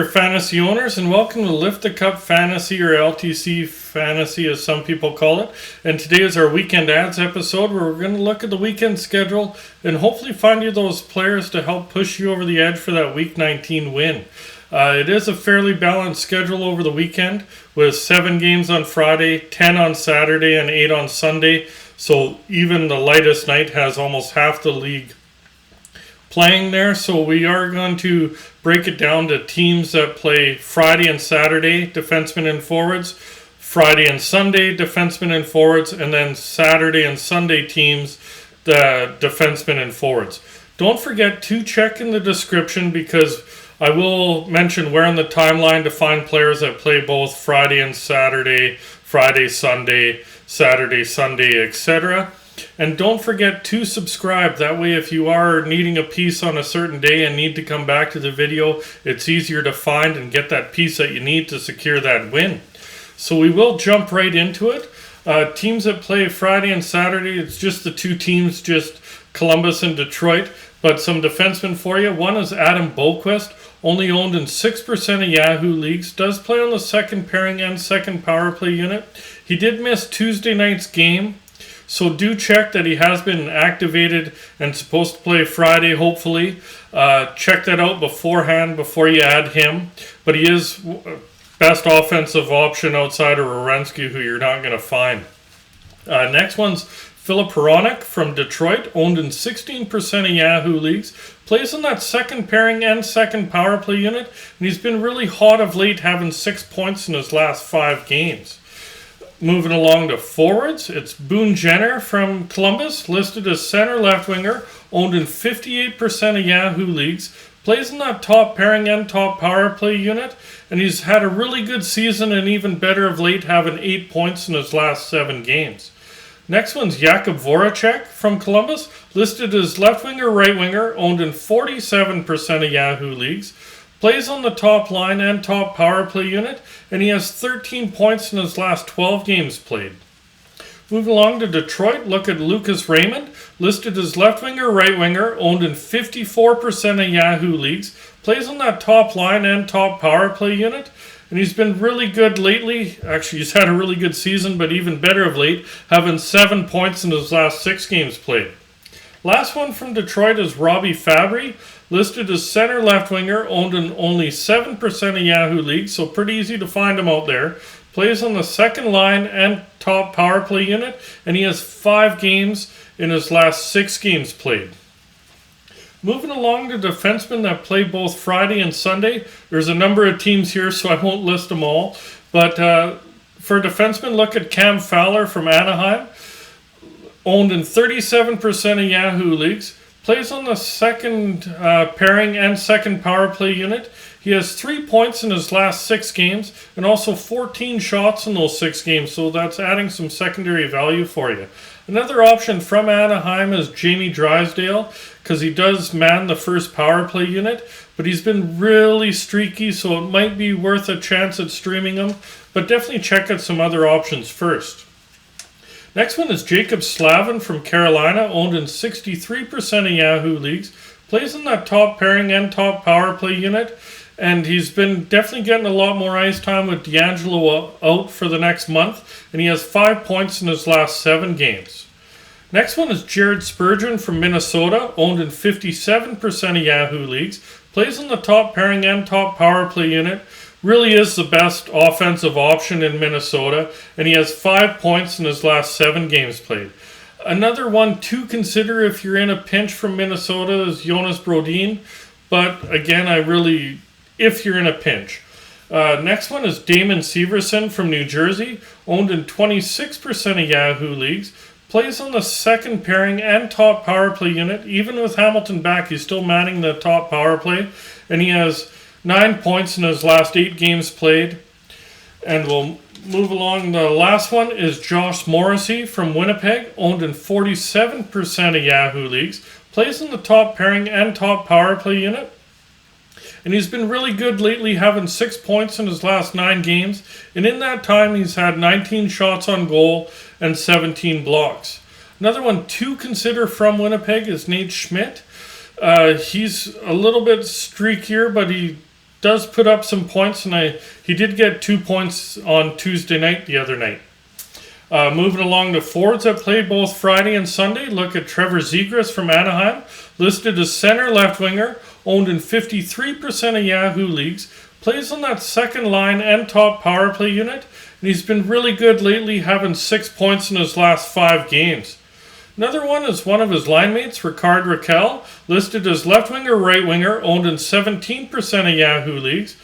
there, fantasy owners, and welcome to Lift the Cup Fantasy, or LTC Fantasy as some people call it. And today is our Weekend Ads episode where we're going to look at the weekend schedule and hopefully find you those players to help push you over the edge for that Week 19 win. It is a fairly balanced schedule over the weekend with 7 games on Friday, 10 on Saturday, and 8 on Sunday. So even the lightest night has almost half the league playing there. So we are going to break it down to teams that play Friday and Saturday, defensemen and forwards, Friday and Sunday, defensemen and forwards, and then Saturday and Sunday teams, the defensemen and forwards. Don't forget to check in the description because I will mention where in the timeline to find players that play both Friday and Saturday, Friday, Sunday, Saturday, Sunday, etc. And don't forget to subscribe. That way, if you are needing a piece on a certain day and need to come back to the video, it's easier to find and get that piece that you need to secure that win. So we will jump right into it. Teams that play Friday and Saturday, it's just the two teams, just Columbus and Detroit. But some defensemen for you. One is Adam Boquist, only owned in 6% of Yahoo leagues, does play on the second pairing and second power play unit. He did miss Tuesday night's game, so do check that he has been activated and supposed to play Friday, hopefully. Check that out beforehand before you add him. But he is best offensive option outside of Werenski, who you're not going to find. Next one's Philip Hronek from Detroit, owned in 16% of Yahoo leagues. Plays in that second pairing and second power play unit. And he's been really hot of late, having 6 points in his last 5 games. Moving along to forwards, it's Boone Jenner from Columbus, listed as center left winger, owned in 58% of Yahoo leagues, plays in that top pairing and top power play unit, and he's had a really good season and even better of late, having 8 points in his last 7 games. Next one's Jakub Voracek from Columbus, listed as left winger, right winger, owned in 47% of Yahoo leagues. Plays on the top line and top power play unit, and he has 13 points in his last 12 games played. Moving along to Detroit, look at Lucas Raymond, listed as left winger, right winger, owned in 54% of Yahoo leagues. Plays on that top line and top power play unit, and he's been really good lately. Actually, he's had a really good season, but even better of late, having 7 points in his last 6 games played. Last one from Detroit is Robbie Fabry, listed as center left winger, owned in only 7% of Yahoo leagues, so pretty easy to find him out there. Plays on the second line and top power play unit, and he has 5 games in his last 6 games played. Moving along to defensemen that play both Friday and Sunday, there's a number of teams here, so I won't list them all. But for defensemen, look at Cam Fowler from Anaheim, owned in 37% of Yahoo leagues. Plays on the second pairing and second power play unit. He has 3 points in his last 6 games and also 14 shots in those 6 games, so that's adding some secondary value for you. Another option from Anaheim is Jamie Drysdale, because he does man the first power play unit, but he's been really streaky, so it might be worth a chance at streaming him, but definitely check out some other options first. Next one is Jacob Slavin from Carolina, owned in 63% of Yahoo leagues. Plays in that top pairing and top power play unit. And he's been definitely getting a lot more ice time with D'Angelo out for the next month. And he has 5 points in his last 7 games. Next one is Jared Spurgeon from Minnesota, owned in 57% of Yahoo leagues. Plays in the top pairing and top power play unit. Really is the best offensive option in Minnesota, and he has 5 points in his last 7 games played. Another one to consider if you're in a pinch from Minnesota is Jonas Brodin, but again, if you're in a pinch. Next one is Damon Severson from New Jersey, owned in 26% of Yahoo leagues. Plays on the second pairing and top power play unit. Even with Hamilton back, he's still manning the top power play, and he has 9 points in his last 8 games played. And we'll move along. The last one is Josh Morrissey from Winnipeg, owned in 47% of Yahoo leagues. Plays in the top pairing and top power play unit. And he's been really good lately, having 6 points in his last 9 games. And in that time, he's had 19 shots on goal and 17 blocks. Another one to consider from Winnipeg is Nate Schmidt. He's a little bit streakier, but he does put up some points, and he did get 2 points on Tuesday night the other night. Moving along to forwards that played both Friday and Sunday. Look at Trevor Zegras from Anaheim, listed as center left winger, owned in 53% of Yahoo leagues, plays on that second line and top power play unit, and he's been really good lately, having 6 points in his last 5 games. Another one is one of his line mates, Ricard Raquel, listed as left winger, right winger, owned in 17% of Yahoo leagues.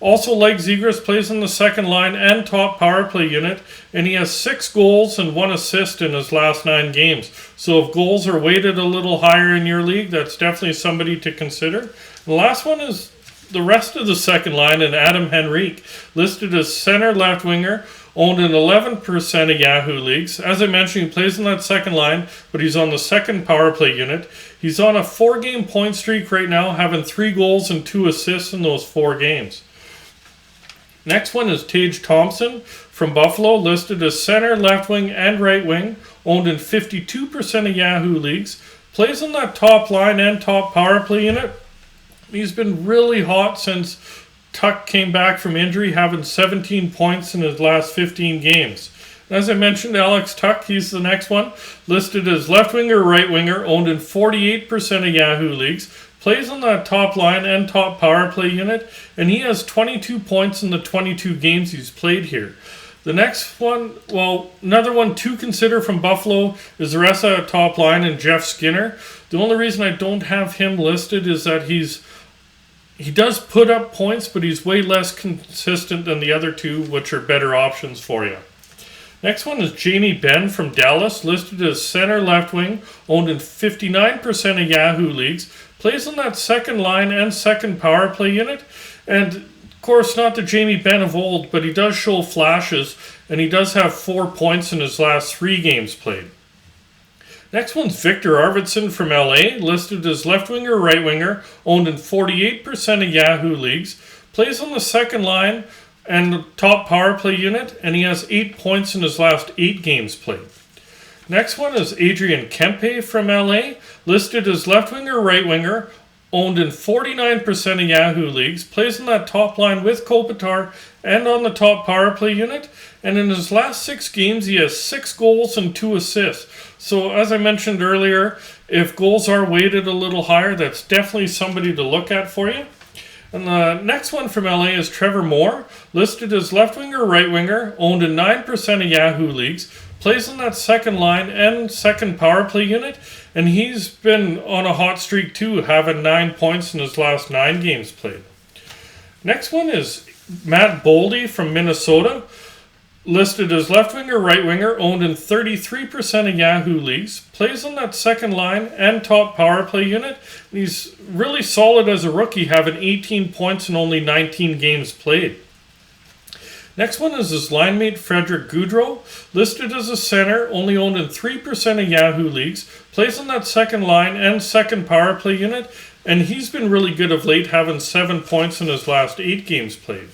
Also, like Zegras, plays on the second line and top power play unit, and he has 6 goals and 1 assist in his last 9 games. So if goals are weighted a little higher in your league, that's definitely somebody to consider. The last one is the rest of the second line, and Adam Henrique, listed as center left winger, owned in 11% of Yahoo leagues. As I mentioned, he plays on that second line, but he's on the second power play unit. He's on a 4-game point streak right now, having 3 goals and 2 assists in those 4 games. Next one is Tage Thompson from Buffalo, listed as center, left wing, and right wing, owned in 52% of Yahoo leagues. Plays on that top line and top power play unit. He's been really hot since Tuck came back from injury, having 17 points in his last 15 games. As I mentioned, Alex Tuck, he's the next one, listed as left winger, right winger, owned in 48% of Yahoo leagues. Plays on that top line and top power play unit, and he has 22 points in the 22 games he's played here. The next one, another one to consider from Buffalo is the rest of the top line and Jeff Skinner. The only reason I don't have him listed is that he does put up points, but he's way less consistent than the other two, which are better options for you. Next one is Jamie Benn from Dallas, listed as center left wing, owned in 59% of Yahoo leagues. Plays on that second line and second power play unit. And, of course, not the Jamie Benn of old, but he does show flashes, and he does have 4 points in his last 3 games played. Next one's Victor Arvidsson from LA, listed as left winger, right winger, owned in 48% of Yahoo leagues. Plays on the second line and the top power play unit, and he has 8 points in his last 8 games played. Next one is Adrian Kempe from LA, listed as left winger, right winger, owned in 49% of Yahoo leagues, plays on that top line with Kopitar and on the top power play unit, and in his last 6 games he has 6 goals and 2 assists. So as I mentioned earlier, if goals are weighted a little higher, that's definitely somebody to look at for you. And the next one from LA is Trevor Moore, listed as left winger, right winger, owned in 9% of Yahoo leagues, plays on that second line and second power play unit, and he's been on a hot streak too, having 9 points in his last 9 games played. Next one is Matt Boldy from Minnesota, listed as left winger, right winger, owned in 33% of Yahoo leagues, plays on that second line and top power play unit, and he's really solid as a rookie, having 18 points in only 19 games played. Next one is his line mate Frederick Goudreau, listed as a center, only owned in 3% of Yahoo leagues, plays on that second line and second power play unit, and he's been really good of late, having 7 points in his last 8 games played.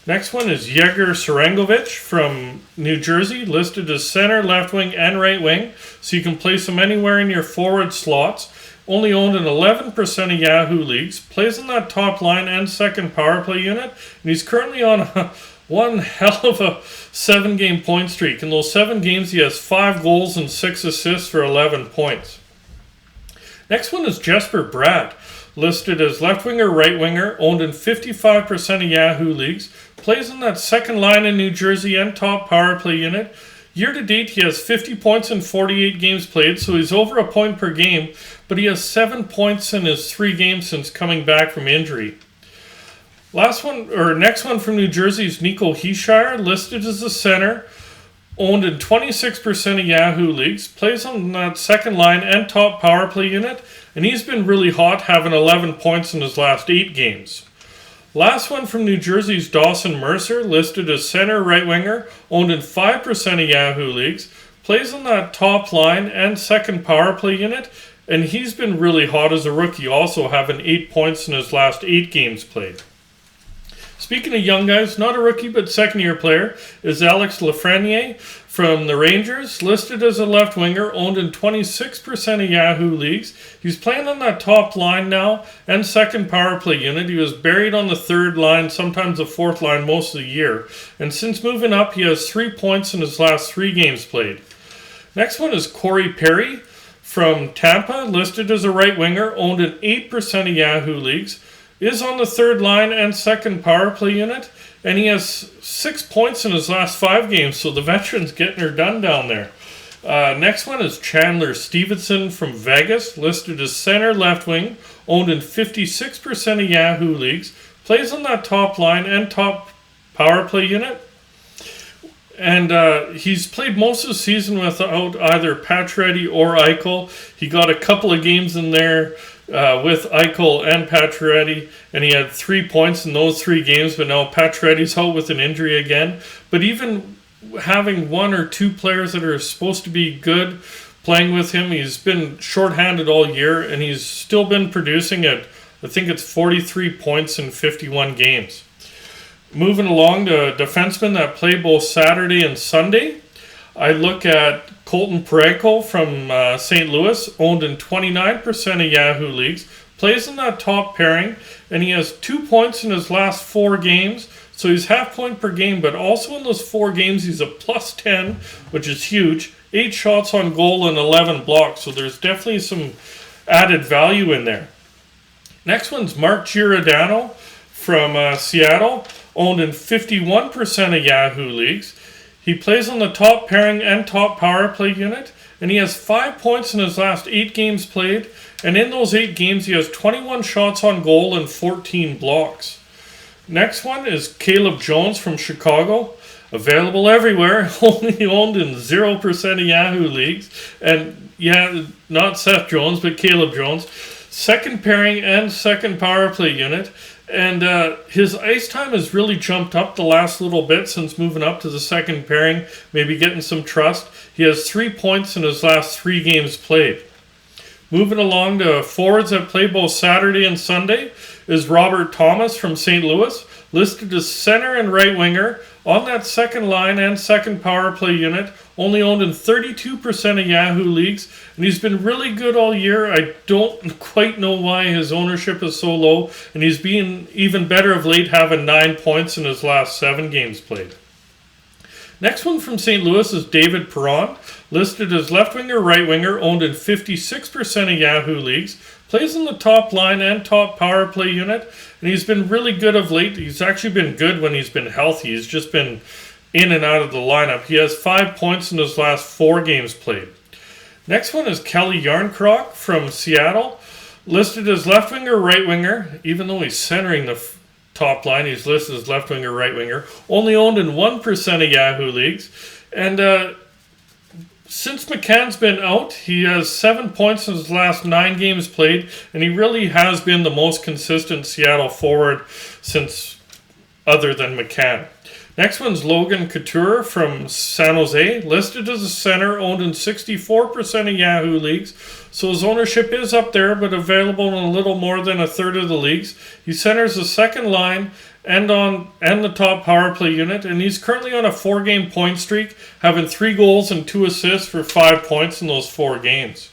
Next one is Yegor Sarangovic from New Jersey, listed as center, left wing, and right wing, so you can place him anywhere in your forward slots. Only owned in 11% of Yahoo leagues, plays on that top line and second power play unit, and he's currently on one hell of a 7-game point streak. In those 7 games, he has 5 goals and 6 assists for 11 points. Next one is Jesper Bratt, listed as left winger, right winger, owned in 55% of Yahoo leagues, plays on that second line in New Jersey and top power play unit. Year to date, he has 50 points in 48 games played, so he's over a point per game, but he has 7 points in his 3 games since coming back from injury. Next one from New Jersey is Nico Hischier, listed as a center, owned in 26% of Yahoo leagues, plays on that second line and top power play unit, and he's been really hot, having 11 points in his last 8 games. Last one from New Jersey is Dawson Mercer, listed as center right winger, owned in 5% of Yahoo leagues, plays on that top line and second power play unit, and he's been really hot as a rookie, also having 8 points in his last 8 games played. Speaking of young guys, not a rookie but second-year player, is Alex Lafreniere from the Rangers, listed as a left winger, owned in 26% of Yahoo leagues. He's playing on that top line now and second power play unit. He was buried on the third line, sometimes the fourth line most of the year. And since moving up, he has 3 points in his last 3 games played. Next one is Corey Perry from Tampa, listed as a right winger, owned in 8% of Yahoo leagues. Is on the third line and second power play unit, and he has 6 points in his last 5 games, so the veteran's getting her done down there. Next one is Chandler Stevenson from Vegas, listed as center left wing, owned in 56% of Yahoo leagues, plays on that top line and top power play unit. And he's played most of the season without either Pacioretty or Eichel. He got a couple of games in there with Eichel and Pacioretty, and he had 3 points in those 3 games, but now Pacioretty's out with an injury again. But even having 1 or 2 players that are supposed to be good playing with him, he's been shorthanded all year, and he's still been producing at, I think it's 43 points in 51 games. Moving along to defensemen that play both Saturday and Sunday, I look at Colton Parayko from St. Louis, owned in 29% of Yahoo leagues, plays in that top pairing, and he has 2 points in his last 4 games, so he's half point per game, but also in those 4 games he's a plus 10, which is huge, 8 shots on goal and 11 blocks, so there's definitely some added value in there. Next one's Mark Giordano from Seattle, owned in 51% of Yahoo leagues. He plays on the top pairing and top power play unit, and he has 5 points in his last 8 games played, and in those 8 games he has 21 shots on goal and 14 blocks. Next one is Caleb Jones from Chicago, available everywhere, only owned in 0% of Yahoo leagues, and yeah, not Seth Jones, but Caleb Jones, second pairing and second power play unit. And his ice time has really jumped up the last little bit since moving up to the second pairing, maybe getting some trust. He has 3 points in his last 3 games played. Moving along to forwards that play both Saturday and Sunday is Robert Thomas from St. Louis, listed as center and right winger, on that second line and second power play unit, only owned in 32% of Yahoo leagues, and he's been really good all year. I don't quite know why his ownership is so low, and he's been even better of late, having 9 points in his last 7 games played. Next one from St. Louis is David Perron, listed as left winger, right winger, owned in 56% of Yahoo leagues, plays on the top line and top power play unit, and he's been really good of late. He's actually been good when he's been healthy. He's just been in and out of the lineup. He has 5 points in his last 4 games played. Next one is Kelly Yarncroc from Seattle, listed as left winger, right winger, even though he's centering the top line, he's listed as left winger, right winger, only owned in 1% of Yahoo leagues, and since McCann's been out, he has 7 points in his last 9 games played, and he really has been the most consistent Seattle forward since other than McCann. Next one's Logan Couture from San Jose, listed as a center, owned in 64% of Yahoo leagues, so his ownership is up there, but available in a little more than a third of the leagues. He centers the second line and the top power play unit, and he's currently on a 4-game point streak, having 3 goals and 2 assists for 5 points in those 4 games.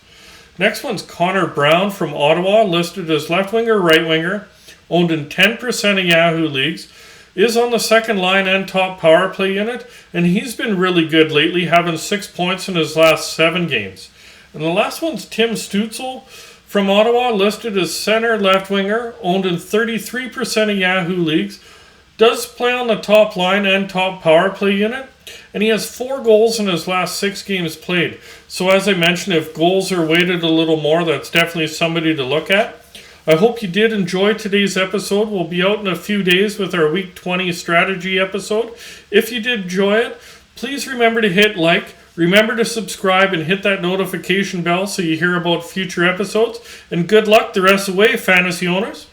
Next one's Connor Brown from Ottawa, listed as left winger, right winger, owned in 10% of Yahoo leagues, is on the second line and top power play unit, and he's been really good lately, having 6 points in his last 7 games. And the last one's Tim Stützle from Ottawa, listed as center left winger, owned in 33% of Yahoo leagues, does play on the top line and top power play unit, and he has 4 goals in his last 6 games played. So as I mentioned, if goals are weighted a little more, that's definitely somebody to look at. I hope you did enjoy today's episode. We'll be out in a few days with our Week 20 strategy episode. If you did enjoy it, please remember to hit like, remember to subscribe, and hit that notification bell so you hear about future episodes. And good luck the rest of the way, fantasy owners.